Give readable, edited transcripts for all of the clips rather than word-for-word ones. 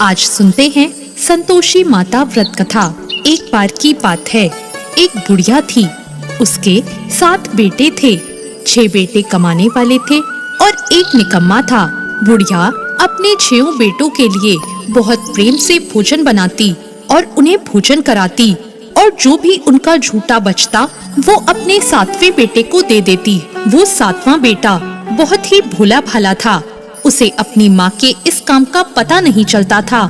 आज सुनते हैं संतोषी माता व्रत कथा। एक बार की बात है, एक बुढ़िया थी। उसके 7 बेटे थे। 6 बेटे कमाने वाले थे और एक निकम्मा था। बुढ़िया अपने 6 बेटों के लिए बहुत प्रेम से भोजन बनाती और उन्हें भोजन कराती, और जो भी उनका झूठा बचता वो अपने 7वें बेटे को दे देती। वो 7वां बेटा बहुत ही भोला भाला था। उसे अपनी माँ के इस काम का पता नहीं चलता था।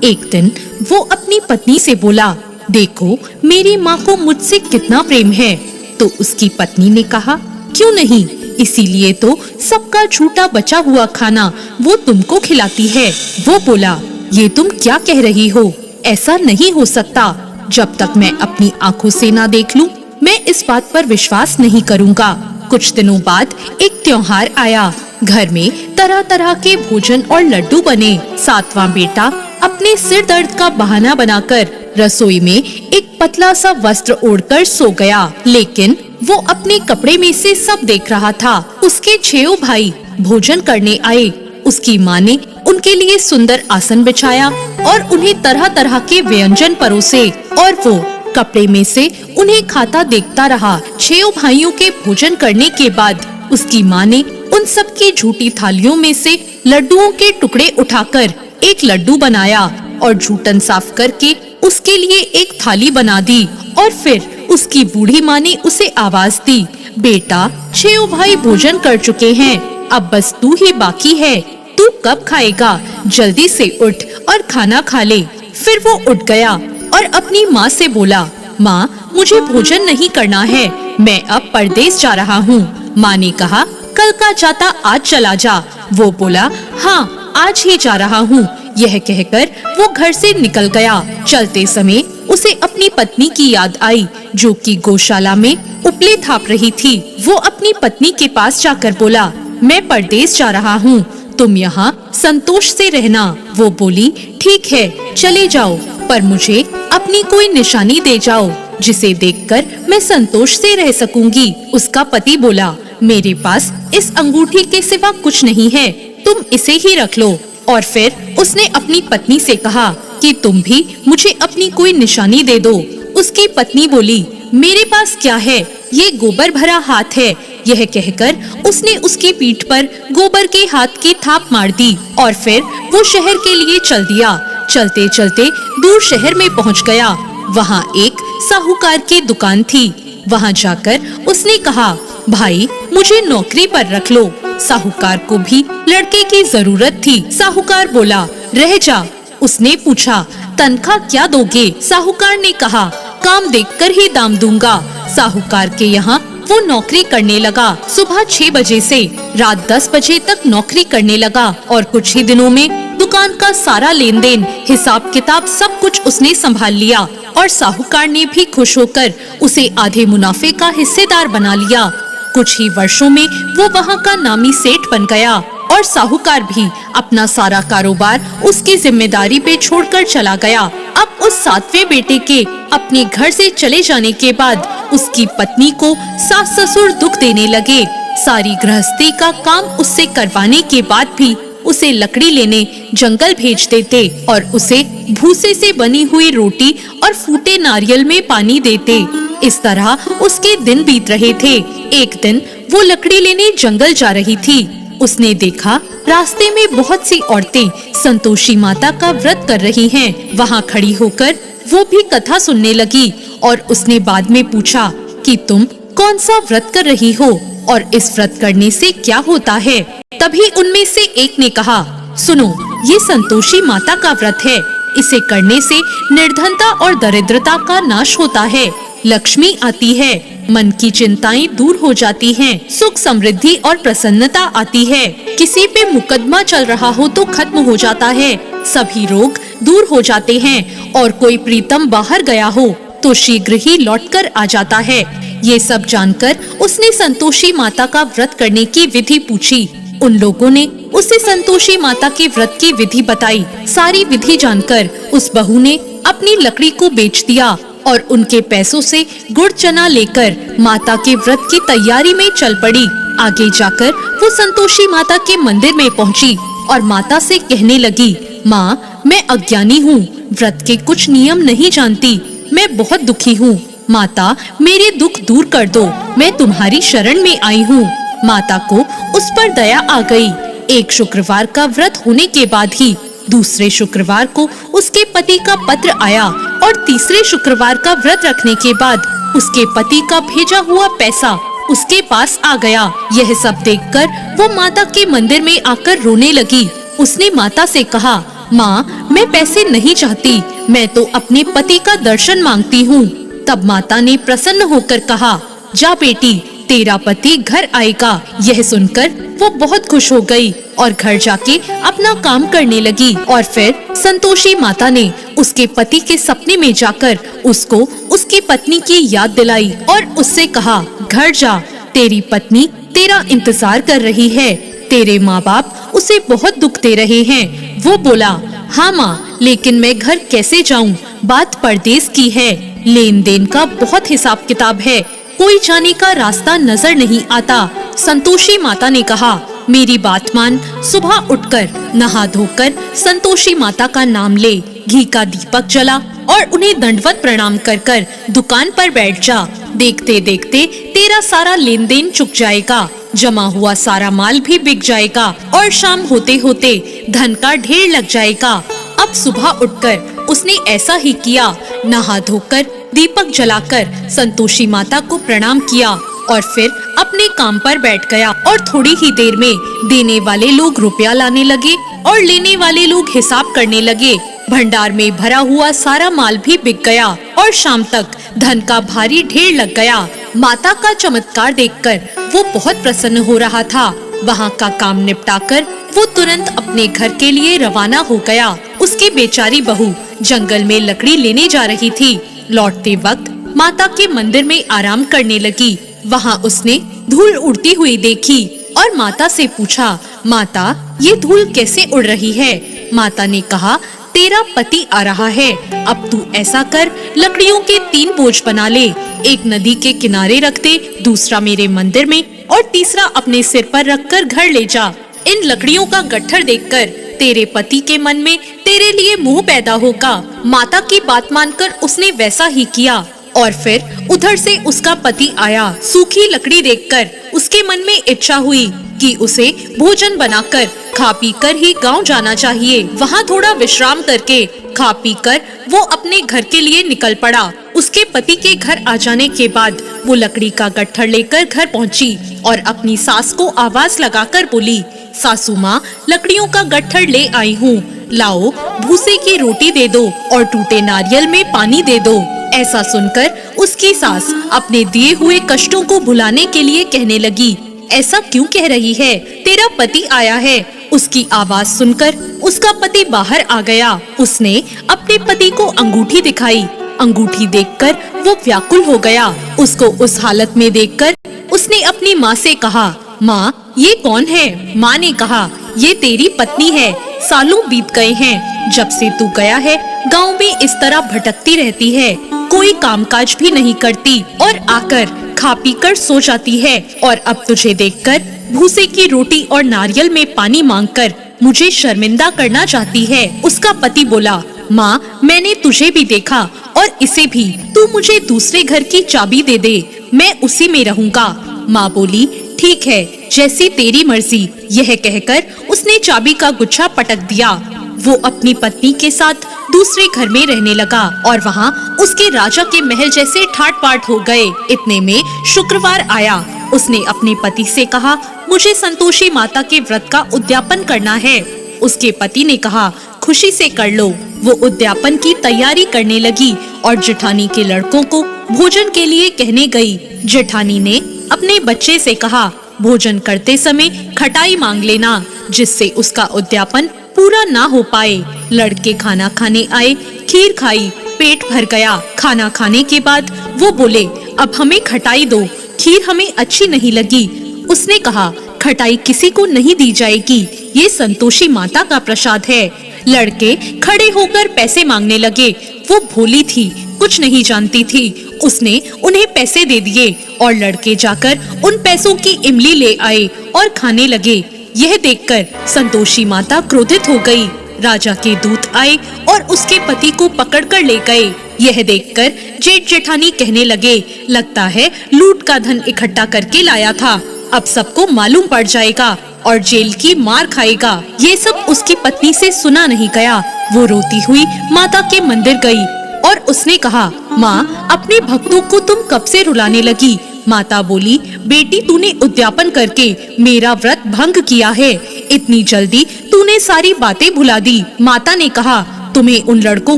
एक दिन वो अपनी पत्नी से बोला, देखो मेरी माँ को मुझसे कितना प्रेम है। तो उसकी पत्नी ने कहा, क्यों नहीं, इसीलिए तो सबका झूठा बचा हुआ खाना वो तुमको खिलाती है। वो बोला, ये तुम क्या कह रही हो, ऐसा नहीं हो सकता। जब तक मैं अपनी आँखों से ना देख लूं, मैं इस बात पर विश्वास नहीं करूँगा। कुछ दिनों बाद एक त्योहार आया। घर में तरह तरह के भोजन और लड्डू बने। 7वां बेटा अपने सिर दर्द का बहाना बनाकर रसोई में एक पतला सा वस्त्र ओढ़कर सो गया, लेकिन वो अपने कपड़े में से सब देख रहा था। उसके 6 भाई भोजन करने आए। उसकी माँ ने उनके लिए सुंदर आसन बिछाया और उन्हें तरह तरह के व्यंजन परोसे, और वो कपड़े में से उन्हें खाता देखता रहा। 6 भाइयों के भोजन करने के बाद उसकी माँ ने उन सब की झूठी थालियों में से लड्डुओं के टुकड़े उठाकर एक लड्डू बनाया और जूठन साफ करके उसके लिए एक थाली बना दी। और फिर उसकी बूढ़ी माँ ने उसे आवाज दी, बेटा 6 भाई भोजन कर चुके हैं, अब बस तू ही बाकी है। तू कब खाएगा, जल्दी से उठ और खाना खा ले। फिर वो उठ गया और अपनी माँ से बोला, माँ मुझे भोजन नहीं करना है, मैं अब परदेस जा रहा हूँ। माँ ने कहा, कल का जाता आज चला जा। वो बोला, हाँ आज ही जा रहा हूँ। यह कहकर वो घर से निकल गया। चलते समय उसे अपनी पत्नी की याद आई, जो कि गौशाला में उपले थाप रही थी। वो अपनी पत्नी के पास जाकर बोला, मैं परदेस जा रहा हूँ, तुम यहाँ संतोष से रहना। वो बोली, ठीक है चले जाओ, पर मुझे अपनी कोई निशानी दे जाओ जिसे देखकर मैं संतोष से रह सकूंगी। उसका पति बोला, मेरे पास इस अंगूठी के सिवा कुछ नहीं है, तुम इसे ही रख लो। और फिर उसने अपनी पत्नी से कहा कि तुम भी मुझे अपनी कोई निशानी दे दो। उसकी पत्नी बोली, मेरे पास क्या है, ये गोबर भरा हाथ है। यह कहकर उसने उसकी पीठ पर गोबर के हाथ की थाप मार दी और फिर वो शहर के लिए चल दिया। चलते चलते दूर शहर में पहुंच गया। वहाँ एक साहूकार की दुकान थी। वहाँ जाकर उसने कहा, भाई मुझे नौकरी पर रख लो। साहूकार को भी लड़के की जरूरत थी। साहूकार बोला, रह जा। उसने पूछा, तनख्वाह क्या दोगे? साहूकार ने कहा, काम देखकर ही दाम दूंगा। साहूकार के यहाँ वो नौकरी करने लगा। सुबह 6 बजे से रात 10 बजे तक नौकरी करने लगा और कुछ ही दिनों में दुकान का सारा लेन देन, हिसाब किताब सब कुछ उसने संभाल लिया और साहूकार ने भी खुश होकर उसे आधे मुनाफे का हिस्सेदार बना लिया। कुछ ही वर्षों में वो वहाँ का नामी सेठ बन गया और साहूकार भी अपना सारा कारोबार उसकी जिम्मेदारी पे छोड़कर चला गया। अब उस 7वें बेटे के अपने घर से चले जाने के बाद उसकी पत्नी को सास ससुर दुख देने लगे। सारी गृहस्थी का काम उससे करवाने के बाद भी उसे लकड़ी लेने जंगल भेज देते और उसे भूसे से बनी हुई रोटी और फूटे नारियल में पानी देते। इस तरह उसके दिन बीत रहे थे। एक दिन वो लकड़ी लेने जंगल जा रही थी। उसने देखा रास्ते में बहुत सी औरतें संतोषी माता का व्रत कर रही हैं। वहाँ खड़ी होकर वो भी कथा सुनने लगी और उसने बाद में पूछा कि तुम कौन सा व्रत कर रही हो और इस व्रत करने से क्या होता है? तभी उनमें से एक ने कहा, सुनो, ये संतोषी माता का व्रत है। इसे करने से निर्धनता और दरिद्रता का नाश होता है, लक्ष्मी आती है, मन की चिंताएं दूर हो जाती हैं, सुख समृद्धि और प्रसन्नता आती है। किसी पे मुकदमा चल रहा हो तो खत्म हो जाता है, सभी रोग दूर हो जाते हैं और कोई प्रीतम बाहर गया हो तो शीघ्र ही लौटकर आ जाता है। ये सब जानकर उसने संतोषी माता का व्रत करने की विधि पूछी। उन लोगों ने उसे संतोषी माता के व्रत की विधि बताई। सारी विधि जानकर उस बहू ने अपनी लकड़ी को बेच दिया और उनके पैसों से गुड़ चना लेकर माता के व्रत की तैयारी में चल पड़ी। आगे जाकर वो संतोषी माता के मंदिर में पहुंची और माता से कहने लगी, माँ मैं अज्ञानी हूँ, व्रत के कुछ नियम नहीं जानती, मैं बहुत दुखी हूँ। माता, मेरे दुख दूर कर दो, मैं तुम्हारी शरण में आई हूँ। माता को उस पर दया आ गई। एक शुक्रवार का व्रत होने के बाद ही दूसरे शुक्रवार को उसके पति का पत्र आया और तीसरे शुक्रवार का व्रत रखने के बाद उसके पति का भेजा हुआ पैसा उसके पास आ गया। यह सब देखकर वो माता के मंदिर में आकर रोने लगी। उसने माता से कहा, माँ, मैं पैसे नहीं चाहती, मैं तो अपने पति का दर्शन मांगती हूँ। तब माता ने प्रसन्न होकर कहा, जा बेटी, तेरा पति घर आएगा। यह सुनकर वो बहुत खुश हो गई और घर जाके अपना काम करने लगी। और फिर संतोषी माता ने उसके पति के सपने में जाकर उसको उसकी पत्नी की याद दिलाई और उससे कहा, घर जा, तेरी पत्नी तेरा इंतजार कर रही है, तेरे माँ बाप उसे बहुत दुख दे रहे हैं। वो बोला, हाँ माँ, लेकिन मैं घर कैसे जाऊँ? बात परदेश की है, लेन देन का बहुत हिसाब किताब है, कोई जाने का रास्ता नजर नहीं आता। संतोषी माता ने कहा, मेरी बात मान, सुबह उठकर नहा धोकर संतोषी माता का नाम ले, घी का दीपक जला और उन्हें दंडवत प्रणाम कर कर दुकान पर बैठ जा। देखते देखते तेरा सारा लेन देन चुक जाएगा, जमा हुआ सारा माल भी बिक जाएगा और शाम होते होते धन का ढेर लग जाएगा। अब सुबह उठकर उसने ऐसा ही किया। नहा धोकर दीपक जलाकर संतोषी माता को प्रणाम किया और फिर अपने काम पर बैठ गया। और थोड़ी ही देर में देने वाले लोग रुपया लाने लगे और लेने वाले लोग हिसाब करने लगे। भंडार में भरा हुआ सारा माल भी बिक गया और शाम तक धन का भारी ढेर लग गया। माता का चमत्कार देखकर वो बहुत प्रसन्न हो रहा था। वहाँ का काम निपटाकर वो तुरंत अपने घर के लिए रवाना हो गया। उसकी बेचारी बहू जंगल में लकड़ी लेने जा रही थी। लौटते वक्त माता के मंदिर में आराम करने लगी। वहाँ उसने धूल उड़ती हुई देखी और माता से पूछा, माता, ये धूल कैसे उड़ रही है? माता ने कहा, तेरा पति आ रहा है, अब तू ऐसा कर, लकड़ियों के 3 बोझ बना ले, एक नदी के किनारे रख दे, दूसरा मेरे मंदिर में और तीसरा अपने सिर पर रखकर घर ले जा। इन लकड़ियों का गट्ठर देखकर तेरे पति के मन में तेरे लिए मोह पैदा होगा। माता की बात मानकर उसने वैसा ही किया और फिर उधर से उसका पति आया। सूखी लकड़ी देखकर उसके मन में इच्छा हुई कि उसे भोजन बनाकर खा पी कर ही गांव जाना चाहिए। वहाँ थोड़ा विश्राम करके खा पी कर वो अपने घर के लिए निकल पड़ा। उसके पति के घर आ जाने के बाद वो लकड़ी का गट्ठर लेकर घर पहुँची और अपनी सास को आवाज लगाकर बोली, सासू माँ, लकड़ियों का गट्ठर ले आई हूँ, लाओ, भूसे की रोटी दे दो और टूटे नारियल में पानी दे दो। ऐसा सुनकर उसकी सास अपने दिए हुए कष्टों को भुलाने के लिए कहने लगी, ऐसा क्यों कह रही है? तेरा पति आया है। उसकी आवाज सुनकर उसका पति बाहर आ गया। उसने अपने पति को अंगूठी दिखाई। अंगूठी देखकर वो व्याकुल हो गया। उसको उस हालत में देखकर उसने अपनी माँ से कहा, माँ, ये कौन है? माँ ने कहा, ये तेरी पत्नी है, सालों बीत गए हैं, जब से तू गया है गांव में इस तरह भटकती रहती है, कोई कामकाज भी नहीं करती और आकर खा पी कर सो जाती है और अब तुझे देखकर भूसे की रोटी और नारियल में पानी मांगकर मुझे शर्मिंदा करना चाहती है। उसका पति बोला, माँ, मैंने तुझे भी देखा और इसे भी, तू मुझे दूसरे घर की चाबी दे दे, मैं उसी में रहूंगा। माँ बोली, ठीक है, जैसी तेरी मर्जी। यह कहकर उसने चाबी का गुच्छा पटक दिया। वो अपनी पत्नी के साथ दूसरे घर में रहने लगा और वहाँ उसके राजा के महल जैसे ठाट बाट हो गए। इतने में शुक्रवार आया। उसने अपने पति से कहा, मुझे संतोषी माता के व्रत का उद्यापन करना है। उसके पति ने कहा, खुशी से कर लो। वो उद्यापन की तैयारी करने लगी और जेठानी के लड़कों को भोजन के लिए कहने गई। जेठानी ने अपने बच्चे से कहा, भोजन करते समय खटाई मांग लेना, जिससे उसका उद्यापन पूरा ना हो पाए। लड़के खाना खाने आए, खीर खाई, पेट भर गया। खाना खाने के बाद वो बोले, अब हमें खटाई दो, खीर हमें अच्छी नहीं लगी। उसने कहा, खटाई किसी को नहीं दी जाएगी, ये संतोषी माता का प्रसाद है। लड़के खड़े होकर पैसे मांगने लगे। वो भोली थी, कुछ नहीं जानती थी। उसने उन्हें पैसे दे दिए और लड़के जाकर उन पैसों की इमली ले आए और खाने लगे। यह देखकर संतोषी माता क्रोधित हो गई। राजा के दूत आए और उसके पति को पकड़कर ले गए। यह देखकर जेठ जेठानी कहने लगे, लगता है लूट का धन इकट्ठा करके लाया था, अब सबको मालूम पड़ जाएगा और जेल की मार खाएगा। ये सब उसकी पत्नी से सुना नहीं गया। वो रोती हुई माता के मंदिर गई और उसने कहा, माँ, अपने भक्तों को तुम कब से रुलाने लगी? माता बोली, बेटी, तूने उद्यापन करके मेरा व्रत भंग किया है। इतनी जल्दी तूने सारी बातें भुला दी। माता ने कहा, तुम्हें उन लड़कों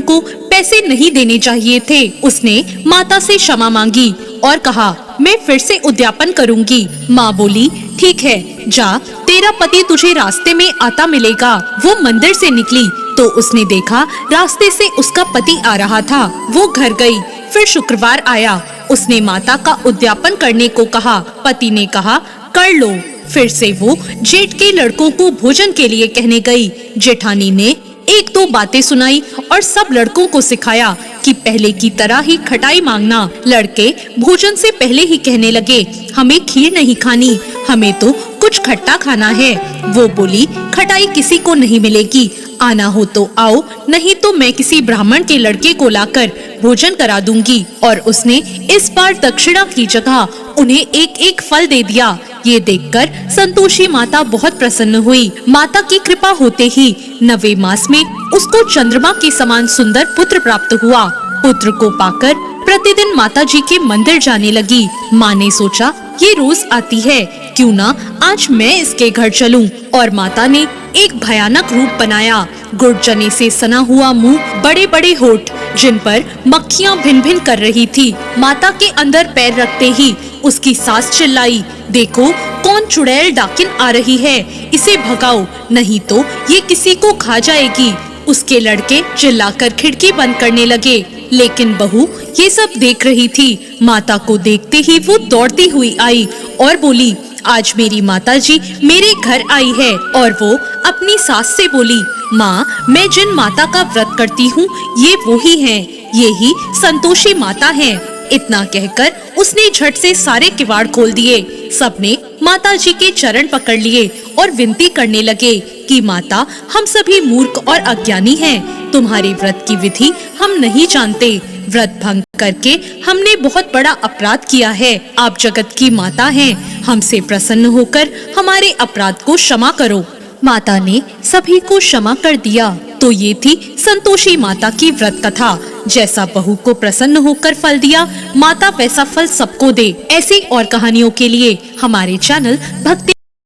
को पैसे नहीं देने चाहिए थे। उसने माता से क्षमा मांगी और कहा, मैं फिर से उद्यापन करूंगी। माँ बोली, ठीक है, जा, तेरा पति तुझे रास्ते में आता मिलेगा। वो मंदिर से निकली तो उसने देखा रास्ते से उसका पति आ रहा था। वो घर गई। फिर शुक्रवार आया। उसने माता का उद्यापन करने को कहा। पति ने कहा, कर लो। फिर से वो जेठ के लड़कों को भोजन के लिए कहने गई। जेठानी ने एक दो बातें सुनाई और सब लड़कों को सिखाया कि पहले की तरह ही खटाई मांगना। लड़के भोजन से पहले ही कहने लगे, हमें खीर नहीं खानी, हमें तो कुछ खट्टा खाना है। वो बोली, खटाई किसी को नहीं मिलेगी, आना हो तो आओ, नहीं तो मैं किसी ब्राह्मण के लड़के को लाकर भोजन करा दूंगी। और उसने इस बार दक्षिणा की जगह उन्हें एक एक फल दे दिया। ये देखकर संतोषी माता बहुत प्रसन्न हुई। माता की कृपा होते ही 9वें मास में उसको चंद्रमा के समान सुंदर पुत्र प्राप्त हुआ। पुत्र को पाकर प्रतिदिन माता जी के मंदिर जाने लगी। माँ ने सोचा, ये रोज आती है, क्यों ना आज मैं इसके घर चलूं। और माता ने एक भयानक रूप बनाया। गुड़ चने से सना हुआ मुंह, बड़े बड़े होठ, जिन पर मक्खियां भिन भिन कर रही थी। माता के अंदर पैर रखते ही उसकी सास चिल्लाई, देखो कौन चुड़ैल डाकिन आ रही है, इसे भगाओ, नहीं तो ये किसी को खा जाएगी। उसके लड़के चिल्लाकर खिड़की बंद करने लगे, लेकिन बहू ये सब देख रही थी। माता को देखते ही वो दौड़ती हुई आई और बोली, आज मेरी माता जी मेरे घर आई है। और वो अपनी सास से बोली, माँ, मैं जिन माता का व्रत करती हूँ ये वो ही हैं, ये ही संतोषी माता हैं। इतना कहकर उसने झट से सारे किवाड़ खोल दिए। सबने माता जी के चरण पकड़ लिए और विनती करने लगे कि माता, हम सभी मूर्ख और अज्ञानी हैं, तुम्हारे व्रत की विधि हम नहीं जानते। व्रत भंग करके हमने बहुत बड़ा अपराध किया है। आप जगत की माता हैं, हमसे प्रसन्न होकर हमारे अपराध को क्षमा करो। माता ने सभी को क्षमा कर दिया। तो ये थी संतोषी माता की व्रत कथा। जैसा बहू को प्रसन्न होकर फल दिया, माता वैसा फल सबको दे। ऐसी और कहानियों के लिए हमारे चैनल भक्ति